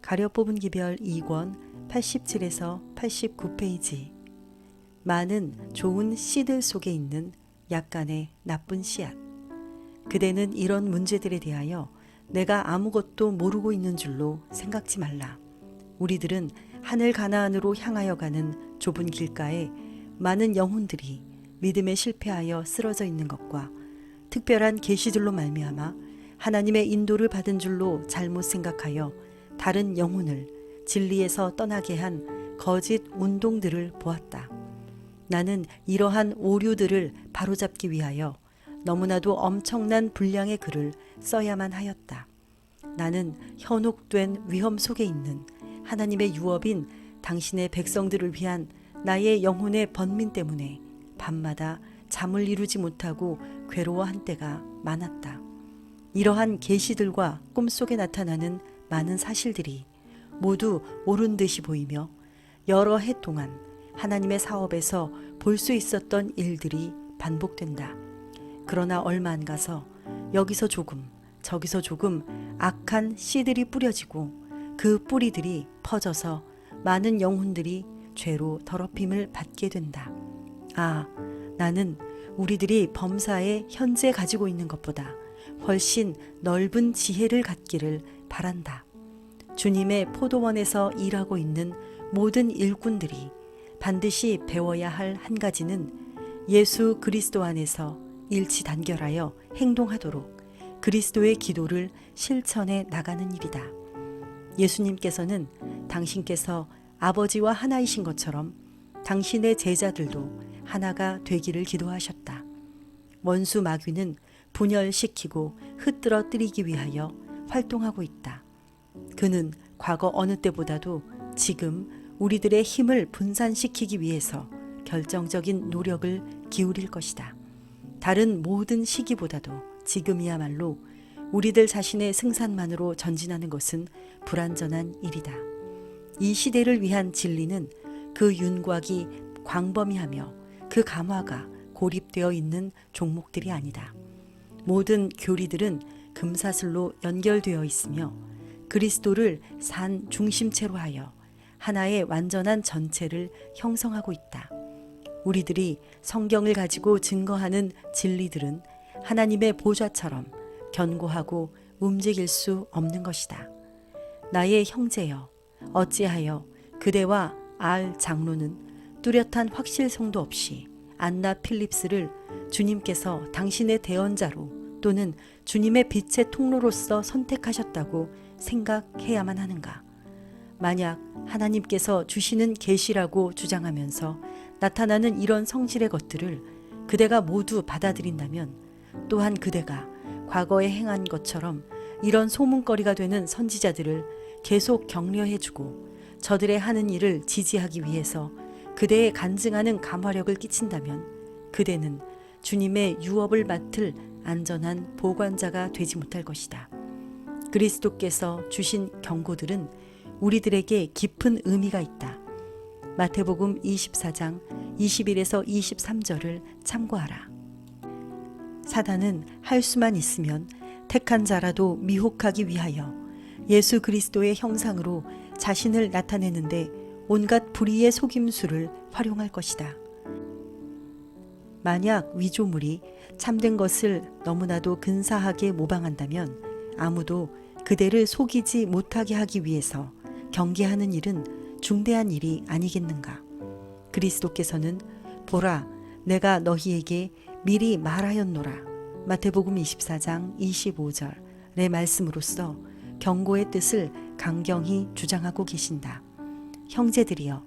가려 뽑은 기별 2권 87에서 89페이지. 많은 좋은 씨들 속에 있는 약간의 나쁜 씨앗. 그대는 이런 문제들에 대하여 내가 아무것도 모르고 있는 줄로 생각지 말라. 우리들은 하늘 가나안으로 향하여 가는 좁은 길가에 많은 영혼들이 믿음에 실패하여 쓰러져 있는 것과 특별한 계시들로 말미암아 하나님의 인도를 받은 줄로 잘못 생각하여 다른 영혼을 진리에서 떠나게 한 거짓 운동들을 보았다. 나는 이러한 오류들을 바로잡기 위하여 너무나도 엄청난 분량의 글을 써야만 하였다. 나는 현혹된 위험 속에 있는 하나님의 유업인 당신의 백성들을 위한 나의 영혼의 번민 때문에 밤마다 잠을 이루지 못하고 괴로워한 때가 많았다. 이러한 계시들과 꿈속에 나타나는 많은 사실들이 모두 옳은 듯이 보이며 여러 해 동안 하나님의 사업에서 볼 수 있었던 일들이 반복된다. 그러나 얼마 안 가서 여기서 조금 저기서 조금 악한 씨들이 뿌려지고 그 뿌리들이 퍼져서 많은 영혼들이 죄로 더럽힘을 받게 된다. 아, 나는 우리들이 범사에 현재 가지고 있는 것보다 훨씬 넓은 지혜를 갖기를 바란다. 주님의 포도원에서 일하고 있는 모든 일꾼들이 반드시 배워야 할 한 가지는 예수 그리스도 안에서 일치단결하여 행동하도록 그리스도의 기도를 실천해 나가는 일이다. 예수님께서는 당신께서 아버지와 하나이신 것처럼 당신의 제자들도 하나가 되기를 기도하셨다. 원수 마귀는 분열시키고 흩뜨러뜨리기 위하여 활동하고 있다. 그는 과거 어느 때보다도 지금 우리들의 힘을 분산시키기 위해서 결정적인 노력을 기울일 것이다. 다른 모든 시기보다도 지금이야말로 우리들 자신의 승산만으로 전진하는 것은 불완전한 일이다. 이 시대를 위한 진리는 그 윤곽이 광범위하며 그 감화가 고립되어 있는 종목들이 아니다. 모든 교리들은 금사슬로 연결되어 있으며 그리스도를 산 중심체로 하여 하나의 완전한 전체를 형성하고 있다. 우리들이 성경을 가지고 증거하는 진리들은 하나님의 보좌처럼 견고하고 움직일 수 없는 것이다. 나의 형제여, 어찌하여 그대와 알 장로는 뚜렷한 확실성도 없이 안나 필립스를 주님께서 당신의 대언자로 또는 주님의 빛의 통로로서 선택하셨다고 생각해야만 하는가? 만약 하나님께서 주시는 계시라고 주장하면서 나타나는 이런 성질의 것들을 그대가 모두 받아들인다면 또한 그대가 과거에 행한 것처럼 이런 소문거리가 되는 선지자들을 계속 격려해주고 저들의 하는 일을 지지하기 위해서 그대의 간증하는 감화력을 끼친다면 그대는 주님의 유업을 맡을 안전한 보관자가 되지 못할 것이다. 그리스도께서 주신 경고들은 우리들에게 깊은 의미가 있다. 마태복음 24장 21에서 23절을 참고하라. 사단은 할 수만 있으면 택한 자라도 미혹하기 위하여 예수 그리스도의 형상으로 자신을 나타내는데 온갖 불의의 속임수를 활용할 것이다. 만약 위조물이 참된 것을 너무나도 근사하게 모방한다면 아무도 그대를 속이지 못하게 하기 위해서 경계하는 일은 중대한 일이 아니겠는가. 그리스도께서는 보라, 내가 너희에게 미리 말하였노라. 마태복음 24장 25절의 말씀으로써 경고의 뜻을 강경히 주장하고 계신다. 형제들이여,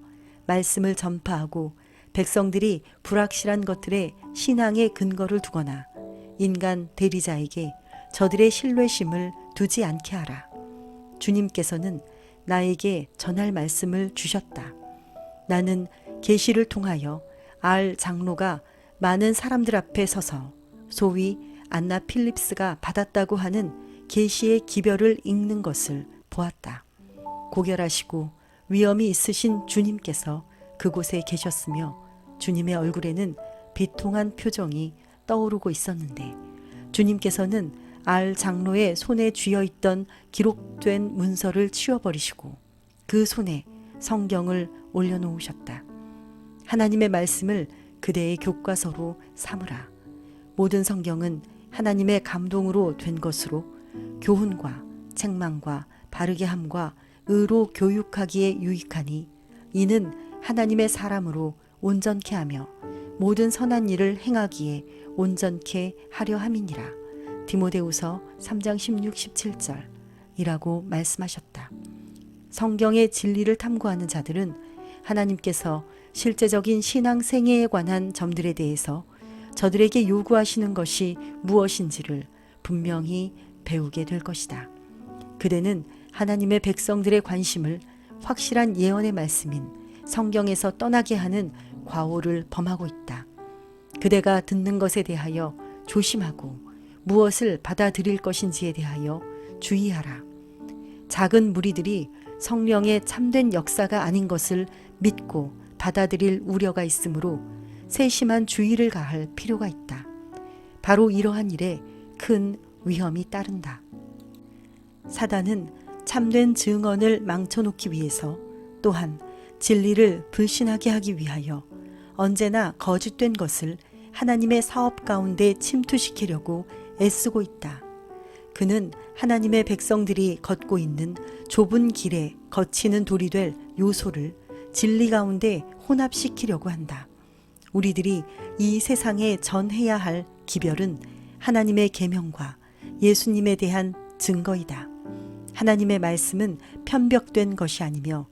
말씀을 전파하고 백성들이 불확실한 것들에 신앙의 근거를 두거나 인간 대리자에게 저들의 신뢰심을 두지 않게 하라. 주님께서는 나에게 전할 말씀을 주셨다. 나는 계시를 통하여 알 장로가 많은 사람들 앞에 서서 소위 안나 필립스가 받았다고 하는 계시의 기별을 읽는 것을 보았다. 고결하시고 위엄이 있으신 주님께서 그곳에 계셨으며 주님의 얼굴에는 비통한 표정이 떠오르고 있었는데 주님께서는 알 장로의 손에 쥐어 있던 기록된 문서를 치워버리시고 그 손에 성경을 올려놓으셨다. 하나님의 말씀을 그대의 교과서로 삼으라. 모든 성경은 하나님의 감동으로 된 것으로 교훈과 책망과 바르게 함과 의로 교육하기에 유익하니 이는 하나님의 사람으로 온전케 하며 모든 선한 일을 행하기에 온전케 하려 함이니라. 디모데후서 3장 16, 17절 이라고 말씀하셨다. 성경의 진리를 탐구하는 자들은 하나님께서 실제적인 신앙 생애에 관한 점들에 대해서 저들에게 요구하시는 것이 무엇인지를 분명히 배우게 될 것이다. 그대는 하나님의 백성들의 관심을 확실한 예언의 말씀인 성경에서 떠나게 하는 과오를 범하고 있다. 그대가 듣는 것에 대하여 조심하고 무엇을 받아들일 것인지에 대하여 주의하라. 작은 무리들이 성령의 참된 역사가 아닌 것을 믿고 받아들일 우려가 있으므로 세심한 주의를 가할 필요가 있다. 바로 이러한 일에 큰 위험이 따른다. 사단은 참된 증언을 망쳐놓기 위해서 또한 진리를 불신하게 하기 위하여 언제나 거짓된 것을 하나님의 사업 가운데 침투시키려고 애쓰고 있다. 그는 하나님의 백성들이 걷고 있는 좁은 길에 거치는 돌이 될 요소를 진리 가운데 혼합시키려고 한다. 우리들이 이 세상에 전해야 할 기별은 하나님의 계명과 예수님에 대한 증거이다. 하나님의 말씀은 편벽된 것이 아니며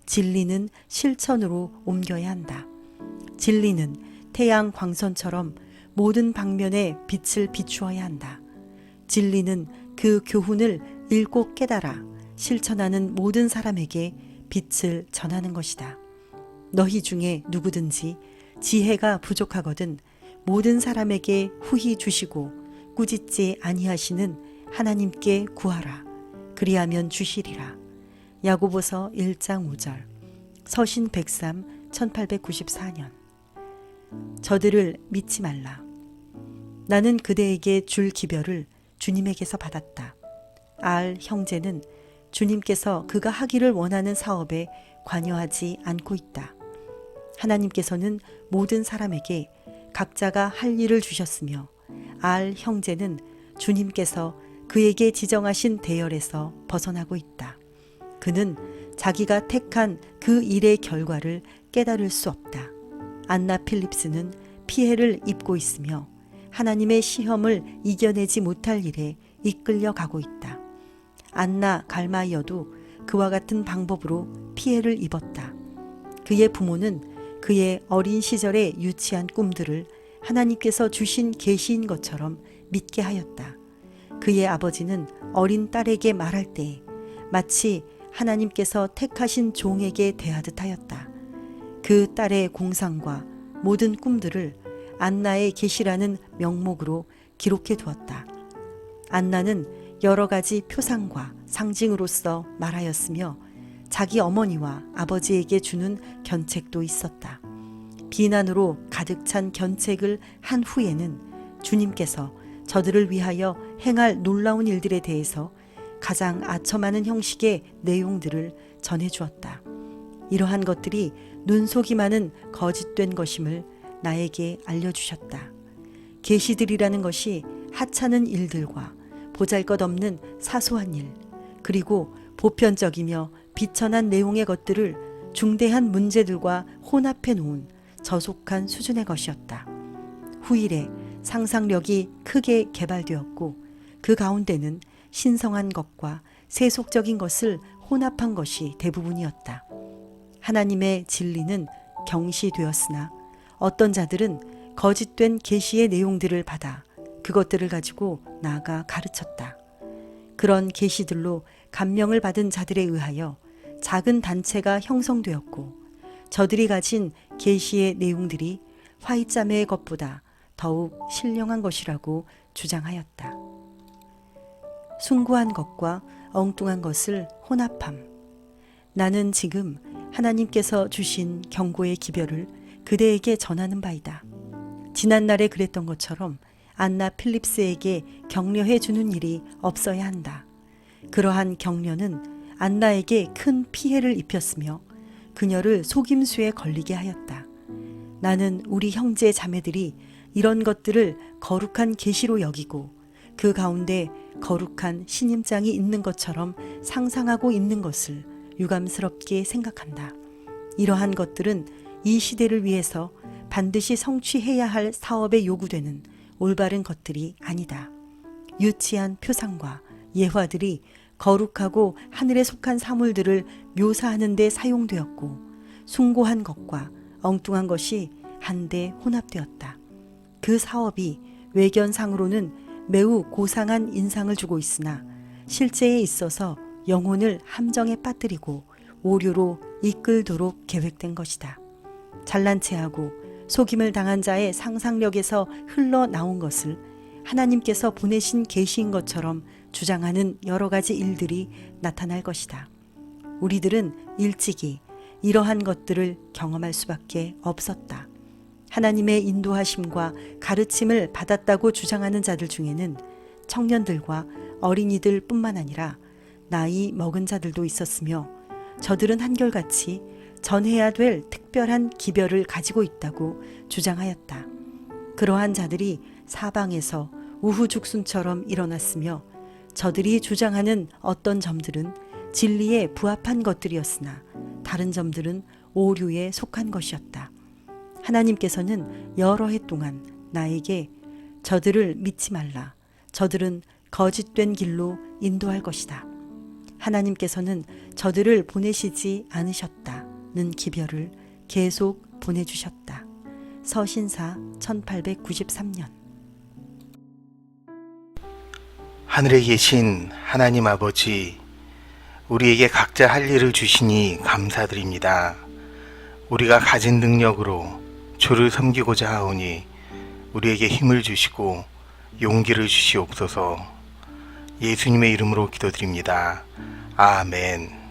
진리는 실천으로 옮겨야 한다. 진리는 태양 광선처럼 모든 방면에 빛을 비추어야 한다. 진리는 그 교훈을 읽고 깨달아 실천하는 모든 사람에게 빛을 전하는 것이다. 너희 중에 누구든지 지혜가 부족하거든 모든 사람에게 후히 주시고 꾸짖지 아니하시는 하나님께 구하라. 그리하면 주시리라. 야고보서 1장 5절. 서신 103 1894년. 저들을 믿지 말라. 나는 그대에게 줄 기별을 주님에게서 받았다. 알 형제는 주님께서 그가 하기를 원하는 사업에 관여하지 않고 있다. 하나님께서는 모든 사람에게 각자가 할 일을 주셨으며 알 형제는 주님께서 그에게 지정하신 대열에서 벗어나고 있다. 그는 자기가 택한 그 일의 결과를 깨달을 수 없다. 안나 필립스는 피해를 입고 있으며 하나님의 시험을 이겨내지 못할 일에 이끌려 가고 있다. 안나 갈마이어도 그와 같은 방법으로 피해를 입었다. 그의 부모는 그의 어린 시절에 유치한 꿈들을 하나님께서 주신 계시인 것처럼 믿게 하였다. 그의 아버지는 어린 딸에게 말할 때 마치 하나님께서 택하신 종에게 대하듯 하였다. 그 딸의 공상과 모든 꿈들을 안나의 계시라는 명목으로 기록해 두었다. 안나는 여러 가지 표상과 상징으로서 말하였으며 자기 어머니와 아버지에게 주는 견책도 있었다. 비난으로 가득 찬 견책을 한 후에는 주님께서 저들을 위하여 행할 놀라운 일들에 대해서 가장 아첨하는 형식의 내용들을 전해주었다. 이러한 것들이 눈속이 많은 거짓된 것임을 나에게 알려주셨다. 계시들이라는 것이 하찮은 일들과 보잘것없는 사소한 일, 그리고 보편적이며 비천한 내용의 것들을 중대한 문제들과 혼합해 놓은 저속한 수준의 것이었다. 후일에 상상력이 크게 개발되었고 그 가운데는 신성한 것과 세속적인 것을 혼합한 것이 대부분이었다. 하나님의 진리는 경시되었으나 어떤 자들은 거짓된 계시의 내용들을 받아 그것들을 가지고 나아가 가르쳤다. 그런 계시들로 감명을 받은 자들에 의하여 작은 단체가 형성되었고 저들이 가진 계시의 내용들이 화이자매의 것보다 더욱 신령한 것이라고 주장하였다. 숭고한 것과 엉뚱한 것을 혼합함. 나는 지금 하나님께서 주신 경고의 기별을 그대에게 전하는 바이다. 지난날에 그랬던 것처럼 안나 필립스에게 격려해 주는 일이 없어야 한다. 그러한 격려는 안나에게 큰 피해를 입혔으며 그녀를 속임수에 걸리게 하였다. 나는 우리 형제 자매들이 이런 것들을 거룩한 계시로 여기고 그 가운데 거룩한 신임장이 있는 것처럼 상상하고 있는 것을 유감스럽게 생각한다. 이러한 것들은 이 시대를 위해서 반드시 성취해야 할 사업에 요구되는 올바른 것들이 아니다. 유치한 표상과 예화들이 거룩하고 하늘에 속한 사물들을 묘사하는 데 사용되었고 숭고한 것과 엉뚱한 것이 한데 혼합되었다. 그 사업이 외견상으로는 매우 고상한 인상을 주고 있으나 실제에 있어서 영혼을 함정에 빠뜨리고 오류로 이끌도록 계획된 것이다. 잘난 체하고 속임을 당한 자의 상상력에서 흘러나온 것을 하나님께서 보내신 계시인 것처럼 주장하는 여러 가지 일들이 나타날 것이다. 우리들은 일찍이 이러한 것들을 경험할 수밖에 없었다. 하나님의 인도하심과 가르침을 받았다고 주장하는 자들 중에는 청년들과 어린이들 뿐만 아니라 나이 먹은 자들도 있었으며 저들은 한결같이 전해야 될 특별한 기별을 가지고 있다고 주장하였다. 그러한 자들이 사방에서 우후죽순처럼 일어났으며 저들이 주장하는 어떤 점들은 진리에 부합한 것들이었으나 다른 점들은 오류에 속한 것이었다. 하나님께서는 여러 해 동안 나에게 저들을 믿지 말라. 저들은 거짓된 길로 인도할 것이다. 하나님께서는 저들을 보내시지 않으셨다는 기별을 계속 보내주셨다. 서신사 1893년. 하늘에 계신 하나님 아버지, 우리에게 각자 할 일을 주시니 감사드립니다. 우리가 가진 능력으로 주를 섬기고자 하오니 우리에게 힘을 주시고 용기를 주시옵소서. 예수님의 이름으로 기도드립니다. 아멘.